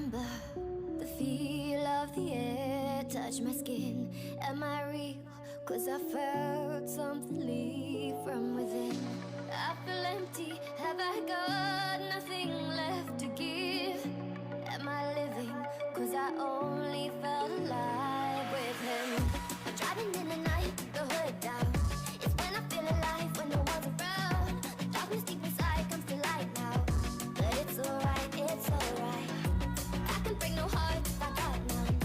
remember the feel of the air touch my skin. Am I real? Cause I felt something leave from within. I feel empty, have I got nothing left to give? Am I living? Cause I only felt alive with him. I'm driving in the night, the hood down. It's when I feel alive, when no one's around. The darkness deep inside comes to light now. But it's alright, it's alright. I can break no heart if I got none.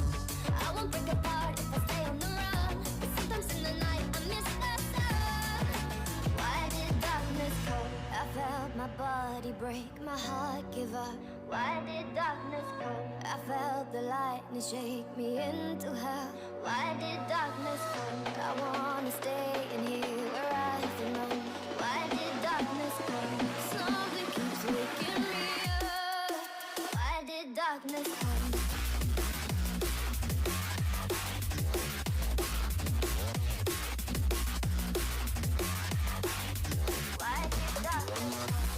I won't break apart if I stay on the run. But sometimes in the night I miss the sun. Why did darkness come? I felt my body break, my heart give up. Why did darkness come? I felt the lightning shake me into hell. Why did darkness come? I wanna stay in here where I belong. Why did darkness come? Something keeps waking me up. Why did darkness come? Why did darkness come?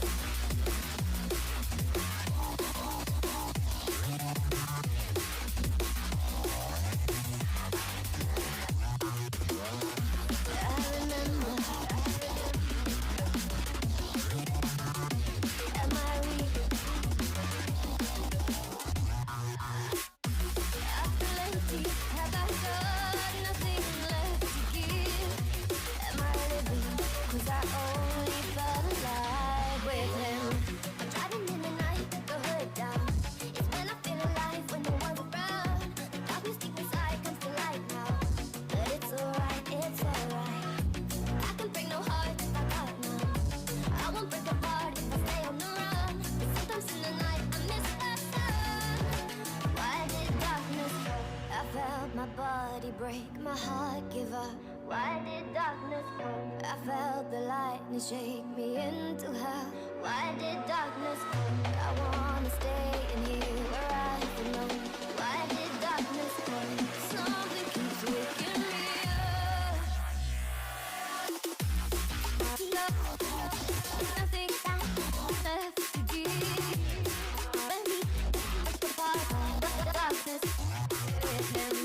Break, my heart give up. Why did darkness come? I felt the lightning shake me into hell. Why did darkness come? I wanna stay in here where I belong. Why did darkness come? Something keeps waking me up. Nothing left to give. When we break apart, the darkness with him.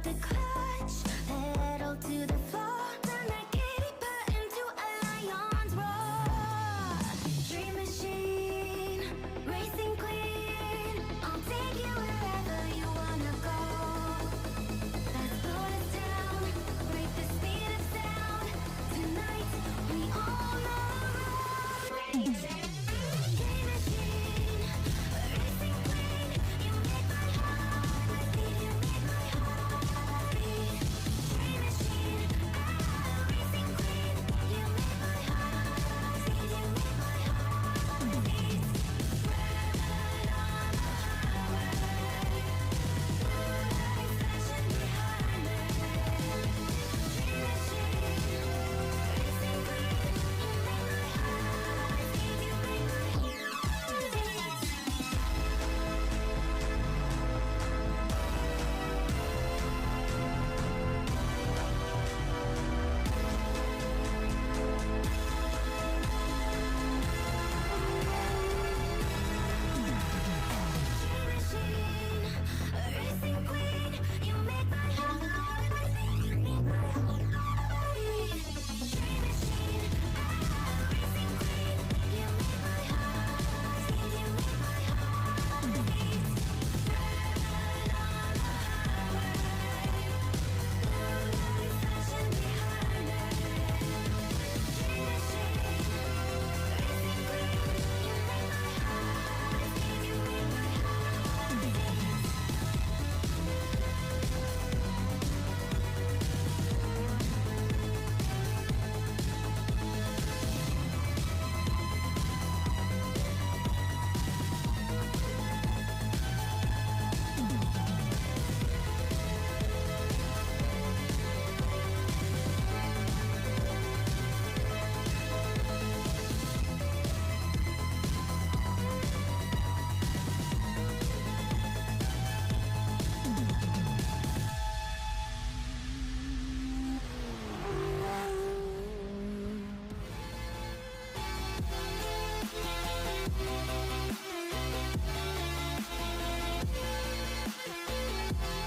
the